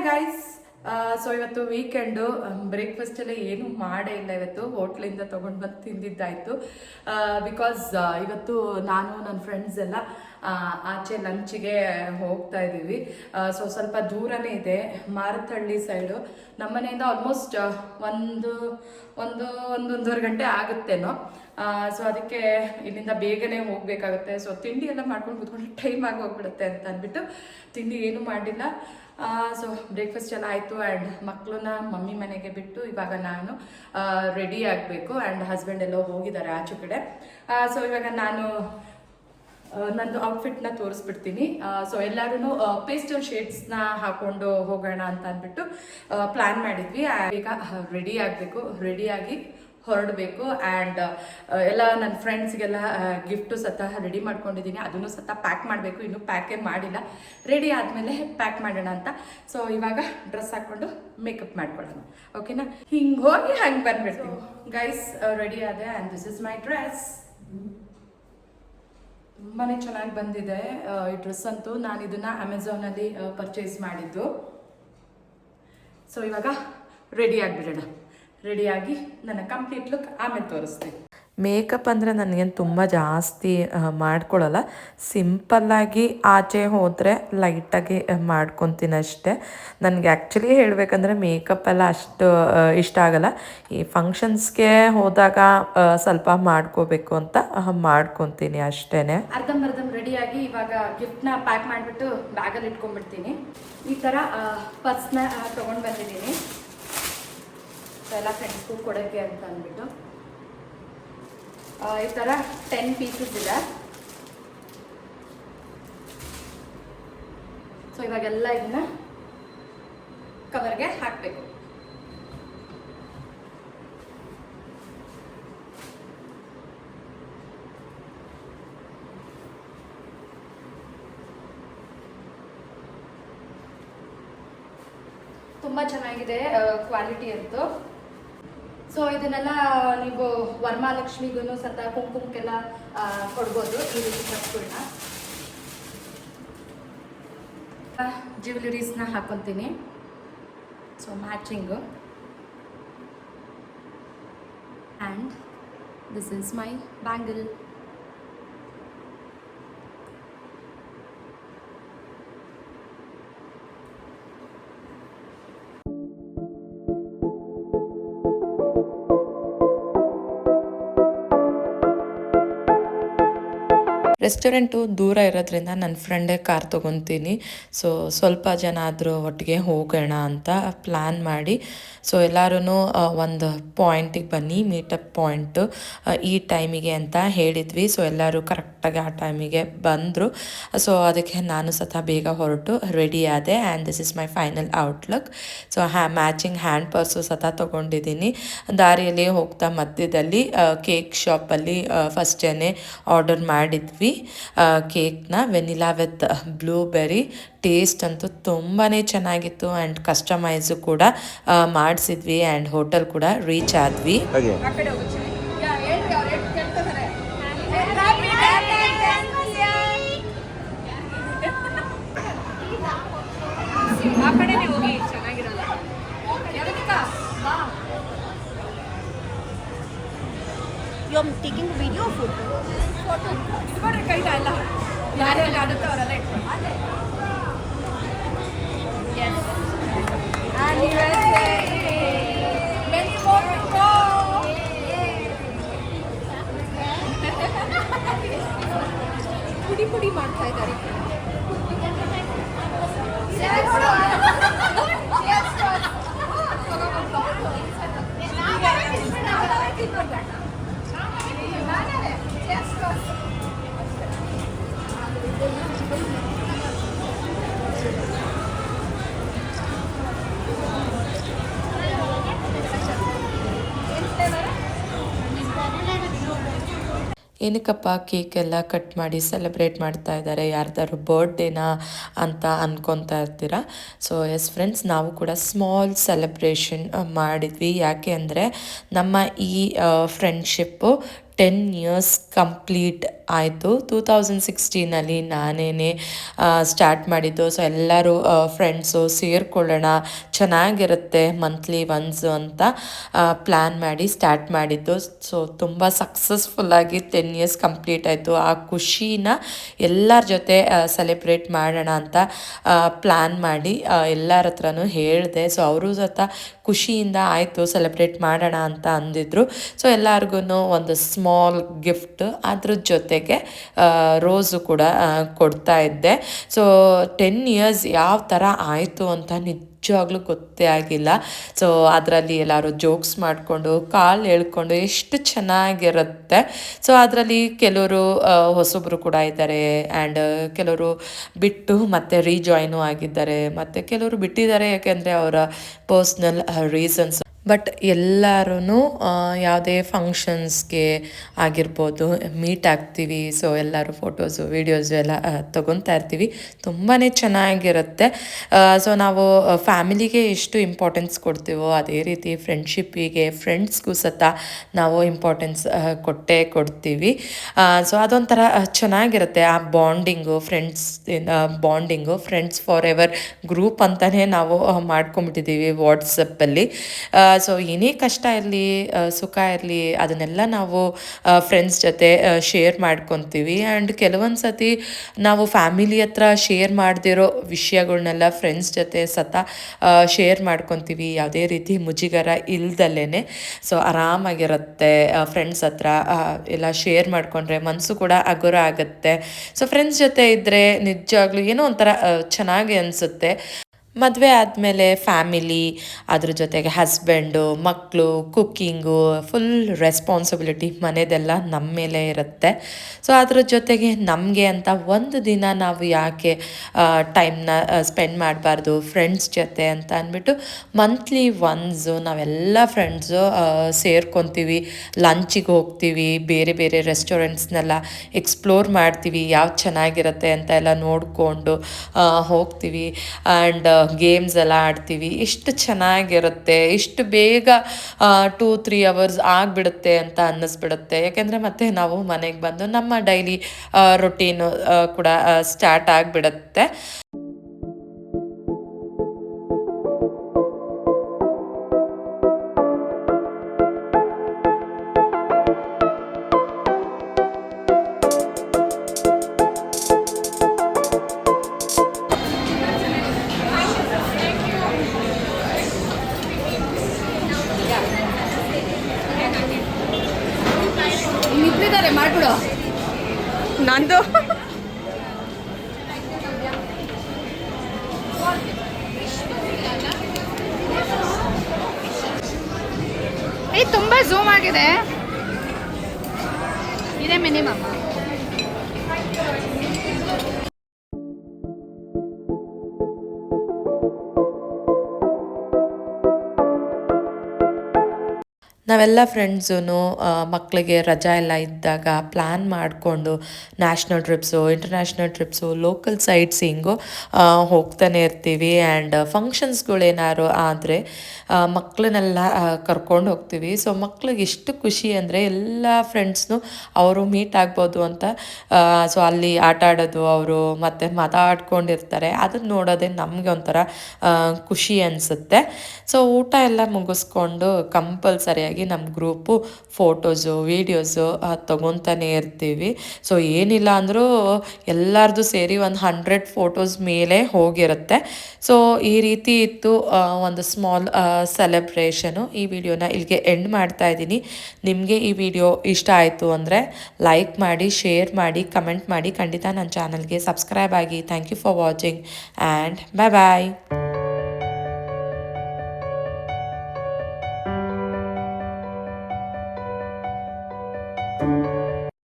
Hi guys. So ಇವತ್ತು weekend breakfast ಎಲ್ಲ ಏನು ಮಾಡೇ ಇಲ್ಲ. ಇವತ್ತು ಹೋಟ್ಲಿಂದ ತೊಗೊಂಡು ಬಂದು ತಿಂದಿದ್ದಾಯಿತು. ಬಿಕಾಸ್ ಇವತ್ತು ನಾನು ನನ್ನ ಫ್ರೆಂಡ್ಸ್ ಎಲ್ಲ ಆಚೆ ಲಂಚಿಗೆ ಹೋಗ್ತಾ ಇದ್ದೀವಿ. ಸೊ ಸ್ವಲ್ಪ ದೂರನೇ ಇದೆ, ಮಾರತಹಳ್ಳಿ ಸೈಡು. ನಮ್ಮನೆಯಿಂದ ಆಲ್ಮೋಸ್ಟ್ ಒಂದೂವರೆ ಗಂಟೆ ಆಗುತ್ತೇನೋ. ಸೊ ಅದಕ್ಕೆ ಇಲ್ಲಿಂದ ಬೇಗನೆ ಹೋಗಬೇಕಾಗುತ್ತೆ. ಸೊ ತಿಂಡಿ ಎಲ್ಲ ಮಾಡ್ಕೊಂಡು ಕೂತ್ಕೊಂಡು ಟೈಮ್ ಆಗಿ ಹೋಗ್ಬಿಡುತ್ತೆ ಅಂತ ಅಂದ್ಬಿಟ್ಟು ತಿಂಡಿ ಏನೂ ಮಾಡಿಲ್ಲ. ಸೊ ಬ್ರೇಕ್ಫಾಸ್ಟ್ ಎಲ್ಲ ಆಯಿತು. ಆ್ಯಂಡ್ ಮಕ್ಕಳನ್ನ ಮಮ್ಮಿ ಮನೆಗೆ ಬಿಟ್ಟು ಇವಾಗ ನಾನು ರೆಡಿ ಆಗಬೇಕು. ಆ್ಯಂಡ್ ಹಸ್ಬೆಂಡ್ ಎಲ್ಲೋ ಹೋಗಿದ್ದಾರೆ ಆಚೆ ಕಡೆ. ಸೊ ಇವಾಗ ನಾನು ನಂದು ಔಟ್ಫಿಟ್ನ ತೋರಿಸ್ಬಿಡ್ತೀನಿ. ಸೊ ಎಲ್ಲರೂ ಪೇಸ್ಟಲ್ ಶೇಡ್ಸ್ನ ಹಾಕೊಂಡು ಹೋಗೋಣ ಅಂತ ಅಂದ್ಬಿಟ್ಟು ಪ್ಲ್ಯಾನ್ ಮಾಡಿದ್ವಿ. ಈಗ ರೆಡಿ ಆಗಬೇಕು, ರೆಡಿಯಾಗಿ ಹೊರಡಬೇಕು. ಆ್ಯಂಡ್ ಎಲ್ಲ ನನ್ನ ಫ್ರೆಂಡ್ಸ್ಗೆಲ್ಲ ಗಿಫ್ಟು ಸಹ ರೆಡಿ ಮಾಡ್ಕೊಂಡಿದ್ದೀನಿ. ಅದನ್ನು ಸಹ ಪ್ಯಾಕ್ ಮಾಡಬೇಕು, ಇನ್ನೂ ಪ್ಯಾಕೇ ಮಾಡಿಲ್ಲ. ರೆಡಿ ಆದಮೇಲೆ ಪ್ಯಾಕ್ ಮಾಡೋಣ ಅಂತ. ಸೊ ಇವಾಗ ಡ್ರೆಸ್ ಹಾಕ್ಕೊಂಡು ಮೇಕಪ್ ಮಾಡ್ಕೊಳ್ಳೋಣ, ಓಕೆನಾ? ಹಿಂಗೆ ಹೋಗಿ ಹಂಗೆ ಬಂದ್ಬಿಡ್ತೀನಿ. ಗೈಸ್ ರೆಡಿ ಆದೆ and this is my dress. ತುಂಬಾ ಚೆನ್ನಾಗಿ ಬಂದಿದೆ ಈ ಡ್ರೆಸ್ ಅಂತೂ. ನಾನು ಇದನ್ನು ಅಮೆಝಾನಲ್ಲಿ ಪರ್ಚೇಸ್ ಮಾಡಿದ್ದು. ಸೊ ಇವಾಗ ರೆಡಿ ಆಗಿಬಿಡೋಣ. ರೆಡಿಯಾಗಿ ನನ್ನ ಕಂಪ್ಲೀಟ್ ಲುಕ್ ಆಮೇಲೆ ತೋರಿಸ್ತೀನಿ. ಮೇಕಪ್ ಅಂದರೆ ನನಗೇನು ತುಂಬ ಜಾಸ್ತಿ ಮಾಡ್ಕೊಳ್ಳಲ್ಲ. ಸಿಂಪಲ್ಲಾಗಿ ಆಚೆ ಹೋದರೆ ಲೈಟಾಗಿ ಮಾಡ್ಕೊತೀನಿ ಅಷ್ಟೇ. ನನಗೆ ಆ್ಯಕ್ಚುಲಿ ಹೇಳಬೇಕಂದ್ರೆ ಮೇಕಪ್ ಎಲ್ಲ ಅಷ್ಟು ಇಷ್ಟ ಆಗಲ್ಲ. ಈ ಫಂಕ್ಷನ್ಸ್ಗೆ ಹೋದಾಗ ಸ್ವಲ್ಪ ಮಾಡ್ಕೋಬೇಕು ಅಂತ ಮಾಡ್ಕೊತೀನಿ ಅಷ್ಟೇ. ಅರ್ಧಂಬರ್ಧಂ ರೆಡಿಯಾಗಿ ಇವಾಗ ಗಿಫ್ಟ್ನ ಪ್ಯಾಕ್ ಮಾಡಿಬಿಟ್ಟು ಬ್ಯಾಗಲ್ಲಿ ಇಟ್ಕೊಂಡ್ಬಿಡ್ತೀನಿ. ಈ ಥರ ಪರ್ಸ್ನ ತೊಗೊಂಡು ಬಂದಿದ್ದೀನಿ, ಎಲ್ಲ ಫ್ರೆಂಡ್ಸ್ಗೂ ಕೊಡೋಕ್ಕೆ ಅಂತ ಅಂದ್ಬಿಟ್ಟು. ಈ ಥರ 10 ಪೀಸಸ್ ಇದೆ. ಸೊ ಇವಾಗೆಲ್ಲ ಇದನ್ನ ಕವರ್ಗೆ ಹಾಕಬೇಕು. ತುಂಬ ಚೆನ್ನಾಗಿದೆ ಕ್ವಾಲಿಟಿ ಅಂತೂ. ಸೊ ಇದನ್ನೆಲ್ಲ ನೀವು ವರಮಹಾಲಕ್ಷ್ಮಿಗೂ ಸತ ಕುಂಕುಮಕ್ಕೆಲ್ಲ ಕೊಡ್ಬೋದು ಈ ರೀತಿ ಡ್ರೆಸ್ಗಳನ್ನ. ಜ್ಯುವೆಲರೀಸ್ನ ಹಾಕೊತೀನಿ. So matching. And this is my bangle. Restaurant ದೂರ ಇರೋದ್ರಿಂದ ನನ್ನ ಫ್ರೆಂಡೇ ಕಾರ್ ತೊಗೊತೀನಿ. ಸೊ ಸ್ವಲ್ಪ ಜನ ಆದರೂ ಒಟ್ಟಿಗೆ ಹೋಗೋಣ ಅಂತ ಪ್ಲ್ಯಾನ್ ಮಾಡಿ, ಸೊ ಎಲ್ಲರೂ ಒಂದು ಪಾಯಿಂಟಿಗೆ ಬನ್ನಿ, ಮೀಟಪ್ ಪಾಯಿಂಟು ಈ ಟೈಮಿಗೆ ಅಂತ ಹೇಳಿದ್ವಿ. ಸೊ ಎಲ್ಲರೂ ಕರೆಕ್ಟಾಗಿ ಆ ಟೈಮಿಗೆ ಬಂದರು. ಸೊ ಅದಕ್ಕೆ ನಾನು ಸಹ ಬೇಗ ಹೊರಟು ರೆಡಿ ಆದೆ. And this is my final outlook. So matching hand purse ಸಹ ತೊಗೊಂಡಿದ್ದೀನಿ. ದಾರಿಯಲ್ಲಿ ಹೋಗ್ತಾ ಮಧ್ಯದಲ್ಲಿ ಕೇಕ್ ಶಾಪಲ್ಲಿ ಫಸ್ಟೇ ಆರ್ಡರ್ ಮಾಡಿದ್ವಿ ಕೇಕ್ನ, ವೆನಿಲಾ ವಿತ್ ಬ್ಲೂಬೆರಿ. ಟೇಸ್ಟ್ ಅಂತೂ ತುಂಬಾ ಚೆನ್ನಾಗಿತ್ತು. ಆ್ಯಂಡ್ ಕಸ್ಟಮೈಸು ಕೂಡ ಮಾಡಿಸಿದ್ವಿ. ಆ್ಯಂಡ್ ಹೋಟೆಲ್ ಕೂಡ ರೀಚ್ ಆದ್ವಿ. You're taking video or photo? Photo. ಇಟ್ಕೊಂಡ್ರೆ ಕೈ ಎಲ್ಲ ಯಾರೆಲ್ಲ ಆಡುತ್ತೋ ಅವರೆಲ್ಲ ಇಟ್ಕೊಂಡು. Yes. Many more to go. ಪುಡಿ ಮಾಡ್ತಾ ಇದ್ದಾರೆ. ಏನಕ್ಕಪ್ಪ ಕೇಕೆಲ್ಲ ಕಟ್ ಮಾಡಿ ಸೆಲೆಬ್ರೇಟ್ ಮಾಡ್ತಾ ಇದ್ದಾರೆ, ಯಾರ್ದಾರು ಬರ್ಡೇನಾ ಅಂತ ಅನ್ಕೊತಾ ಇರ್ತೀರ. ಸೊ ಎಸ್ ಫ್ರೆಂಡ್ಸ್, ನಾವು ಕೂಡ ಸ್ಮಾಲ್ ಸೆಲೆಬ್ರೇಷನ್ ಮಾಡಿದ್ವಿ. ಯಾಕೆ ಅಂದರೆ ನಮ್ಮ ಈ ಫ್ರೆಂಡ್ಶಿಪ್ಪು 10 ಇಯರ್ಸ್ ಕಂಪ್ಲೀಟ್ ಆಯಿತು. 2016 ನಾನೇ ಸ್ಟಾರ್ಟ್ ಮಾಡಿದ್ದು. ಸೊ ಎಲ್ಲರೂ ಫ್ರೆಂಡ್ಸು ಸೇರಿಕೊಳ್ಳೋಣ, ಚೆನ್ನಾಗಿರುತ್ತೆ ಮಂತ್ಲಿ ಒನ್ಸು ಅಂತ ಪ್ಲ್ಯಾನ್ ಮಾಡಿ ಸ್ಟಾರ್ಟ್ ಮಾಡಿದ್ದು. ಸೊ ತುಂಬ ಸಕ್ಸಸ್ಫುಲ್ಲಾಗಿ 10 ಇಯರ್ಸ್ ಕಂಪ್ಲೀಟ್ ಆಯಿತು. ಆ ಖುಷಿನ ಎಲ್ಲರ ಜೊತೆ ಸೆಲೆಬ್ರೇಟ್ ಮಾಡೋಣ ಅಂತ ಪ್ಲ್ಯಾನ್ ಮಾಡಿ ಎಲ್ಲರ ಹತ್ರನೂ ಹೇಳಿದೆ. ಸೊ ಅವರು ಸಹ ಖುಷಿಯಿಂದ ಆಯಿತು ಸೆಲೆಬ್ರೇಟ್ ಮಾಡೋಣ ಅಂತ ಅಂದಿದ್ರು. ಸೊ ಎಲ್ಲರಿಗೂ ಒಂದು ಸ್ಮಾಲ್ ಗಿಫ್ಟ್, ಅದ್ರ ಜೊತೆಗೆ ರೋಸು ಕೂಡ ಕೊಡ್ತಾ ಇದ್ದೆ. ಸೊ 10 ಇಯರ್ಸ್ ಯಾವ ಥರ ಆಯಿತು ಅಂತ ನಿಜವಾಗ್ಲೂ ಗೊತ್ತೇ ಆಗಿಲ್ಲ. ಸೊ ಅದರಲ್ಲಿ ಎಲ್ಲರೂ ಜೋಕ್ಸ್ ಮಾಡಿಕೊಂಡು ಕಾಲು ಎಳ್ಕೊಂಡು ಎಷ್ಟು ಚೆನ್ನಾಗಿರುತ್ತೆ. ಸೊ ಅದರಲ್ಲಿ ಕೆಲವರು ಹೊಸಬ್ರು ಕೂಡ ಇದ್ದಾರೆ, ಆ್ಯಂಡ್ ಕೆಲವರು ಬಿಟ್ಟು ಮತ್ತೆ ರೀಜಾಯ್ನು ಆಗಿದ್ದಾರೆ, ಮತ್ತು ಕೆಲವರು ಬಿಟ್ಟಿದ್ದಾರೆ ಯಾಕೆಂದರೆ ಅವರ ಪರ್ಸ್ನಲ್ ರೀಸನ್ಸ್. ಬಟ್ ಎಲ್ಲರೂ ಯಾವುದೇ ಫಂಕ್ಷನ್ಸ್ಗೆ ಆಗಿರ್ಬೋದು ಮೀಟ್ ಆಗ್ತೀವಿ. ಸೊ ಎಲ್ಲರೂ ಫೋಟೋಸು ವೀಡಿಯೋಸು ಎಲ್ಲ ತೊಗೊತಾ ಇರ್ತೀವಿ, ತುಂಬಾ ಚೆನ್ನಾಗಿರುತ್ತೆ. ಸೊ ನಾವು ಫ್ಯಾಮಿಲಿಗೆ ಎಷ್ಟು ಇಂಪಾರ್ಟೆನ್ಸ್ ಕೊಡ್ತೀವೋ ಅದೇ ರೀತಿ ಫ್ರೆಂಡ್ಶಿಪ್ಪಿಗೆ, ಫ್ರೆಂಡ್ಸ್ಗೂ ಸಹ ನಾವು ಇಂಪಾರ್ಟೆನ್ಸ್ ಕೊಟ್ಟೇ ಕೊಡ್ತೀವಿ. ಸೊ ಅದೊಂಥರ ಚೆನ್ನಾಗಿರುತ್ತೆ ಆ bonding, friends for ever group ಅಂತಲೇ ನಾವು ಮಾಡ್ಕೊಂಬಿಟ್ಟಿದ್ದೀವಿ ವಾಟ್ಸಪ್ಪಲ್ಲಿ. ಸೊ ಏನೇ ಕಷ್ಟ ಇರಲಿ, ಸುಖ ಇರಲಿ, ಅದನ್ನೆಲ್ಲ ನಾವು ಫ್ರೆಂಡ್ಸ್ ಜೊತೆ ಶೇರ್ ಮಾಡ್ಕೊತೀವಿ. ಆ್ಯಂಡ್ ಕೆಲವೊಂದು ಸತಿ ನಾವು ಫ್ಯಾಮಿಲಿ ಹತ್ರ ಶೇರ್ ಮಾಡದಿರೋ ವಿಷಯಗಳ್ನೆಲ್ಲ ಫ್ರೆಂಡ್ಸ್ ಜೊತೆ ಸತ ಶೇರ್ ಮಾಡ್ಕೊತೀವಿ, ಯಾವುದೇ ರೀತಿ ಮುಜುಗರ ಇಲ್ದಲೇ. ಸೊ ಆರಾಮಾಗಿರುತ್ತೆ ಫ್ರೆಂಡ್ಸ್ ಹತ್ರ ಎಲ್ಲ ಶೇರ್ ಮಾಡಿಕೊಂಡ್ರೆ ಮನಸ್ಸು ಕೂಡ ಹಗುರ ಆಗುತ್ತೆ. ಸೊ ಫ್ರೆಂಡ್ಸ್ ಜೊತೆ ಇದ್ದರೆ ನಿಜವಾಗ್ಲೂ ಏನೋ ಒಂಥರ ಚೆನ್ನಾಗಿ ಅನಿಸುತ್ತೆ. ಮದುವೆ ಆದಮೇಲೆ ಫ್ಯಾಮಿಲಿ, ಅದ್ರ ಜೊತೆಗೆ ಹಸ್ಬೆಂಡು, ಮಕ್ಕಳು, ಕುಕ್ಕಿಂಗು, ಫುಲ್ ರೆಸ್ಪಾನ್ಸಿಬಿಲಿಟಿ ಮನೆದೆಲ್ಲ ನಮ್ಮ ಮೇಲೆ ಇರುತ್ತೆ. ಸೊ ಅದ್ರ ಜೊತೆಗೆ ನಮಗೆ ಅಂತ ಒಂದು ದಿನ ನಾವು ಯಾಕೆ ಟೈಮ್ನ ಸ್ಪೆಂಡ್ ಮಾಡಬಾರ್ದು ಫ್ರೆಂಡ್ಸ್ ಜೊತೆ ಅಂತ ಅಂದ್ಬಿಟ್ಟು ಮಂತ್ಲಿ ಒನ್ಸು ನಾವೆಲ್ಲ ಫ್ರೆಂಡ್ಸು ಸೇರ್ಕೊತೀವಿ, ಲಂಚಿಗೆ ಹೋಗ್ತೀವಿ, ಬೇರೆ ಬೇರೆ ರೆಸ್ಟೋರೆಂಟ್ಸ್ನೆಲ್ಲ ಎಕ್ಸ್ಪ್ಲೋರ್ ಮಾಡ್ತೀವಿ, ಯಾವ್ದು ಚೆನ್ನಾಗಿರುತ್ತೆ ಅಂತ ಎಲ್ಲ ನೋಡಿಕೊಂಡು ಹೋಗ್ತೀವಿ. ಆ್ಯಂಡ್ ಗೇಮ್ಸ್ ಎಲ್ಲ ಆಡ್ತೀವಿ. ಎಷ್ಟು ಚೆನ್ನಾಗಿರುತ್ತೆ, ಎಷ್ಟು ಬೇಗ 2-3 ಅವರ್ಸ್ ಆಗಿಬಿಡುತ್ತೆ ಅಂತ ಅನ್ನಿಸ್ಬಿಡುತ್ತೆ. ಯಾಕೆಂದರೆ ಮತ್ತೆ ನಾವು ಮನೆಗೆ ಬಂದು ನಮ್ಮ ಡೈಲಿ ರೊಟೀನು ಕೂಡ ಸ್ಟಾರ್ಟ್ ಆಗಿಬಿಡುತ್ತೆ. ಮಾಡ್ಬಿಡು ನಂದು. ತುಂಬಾ ಝೂಮ್ ಆಗಿದೆ, ಇದೇ ಮಿನಿಮಮ್. ನಾವೆಲ್ಲ ಫ್ರೆಂಡ್ಸೂ ಮಕ್ಕಳಿಗೆ ರಜಾ ಎಲ್ಲ ಇದ್ದಾಗ ಪ್ಲ್ಯಾನ್ ಮಾಡಿಕೊಂಡು national trips, international trips, local site seeing ಹೋಗ್ತಾನೆ ಇರ್ತೀವಿ. ಆ್ಯಂಡ್ ಫಂಕ್ಷನ್ಸ್ಗಳೇನಾದ್ರು ಆದರೆ ಮಕ್ಕಳನ್ನೆಲ್ಲ ಕರ್ಕೊಂಡು ಹೋಗ್ತೀವಿ. ಸೊ ಮಕ್ಳಿಗೆ ಎಷ್ಟು ಖುಷಿ ಅಂದರೆ ಎಲ್ಲ ಫ್ರೆಂಡ್ಸ್ನು ಅವರು ಮೀಟ್ ಆಗ್ಬೋದು ಅಂತ. ಸೊ ಅಲ್ಲಿ ಆಟ ಆಡೋದು, ಅವರು ಮತ್ತು ಮಾತಾಡ್ಕೊಂಡಿರ್ತಾರೆ, ಅದನ್ನು ನೋಡೋದೇ ನಮಗೆ ಒಂಥರ ಖುಷಿ ಅನಿಸುತ್ತೆ. ಸೊ ಊಟ ಎಲ್ಲ ಮುಗಿಸ್ಕೊಂಡು ಕಂಪಲ್ಸರಿಯಾಗಿ ನಮ್ಮ ಗ್ರೂಪು ಫೋಟೋಸು ವೀಡಿಯೋಸು ತೊಗೊತಾನೆ ಇರ್ತೀವಿ. ಸೊ ಏನಿಲ್ಲ ಅಂದರೂ ಎಲ್ಲರದು ಸೇರಿ ಒಂದು 100 ಫೋಟೋಸ್ ಮೇಲೆ ಹೋಗಿರುತ್ತೆ. ಸೊ ಈ ರೀತಿ ಇತ್ತು ಒಂದು ಸ್ಮಾಲ್ ಸೆಲೆಬ್ರೇಷನು. ಈ ವಿಡಿಯೋನ ಇಲ್ಲಿಗೆ ಎಂಡ್ ಮಾಡ್ತಾ ಇದ್ದೀನಿ. ನಿಮಗೆ ಈ ವಿಡಿಯೋ ಇಷ್ಟ ಆಯಿತು ಅಂದರೆ ಲೈಕ್ ಮಾಡಿ, ಶೇರ್ ಮಾಡಿ, ಕಮೆಂಟ್ ಮಾಡಿ. ಖಂಡಿತ ನನ್ನ ಚಾನಲ್ಗೆ ಸಬ್ಸ್ಕ್ರೈಬ್ ಆಗಿ. Thank you for watching and bye.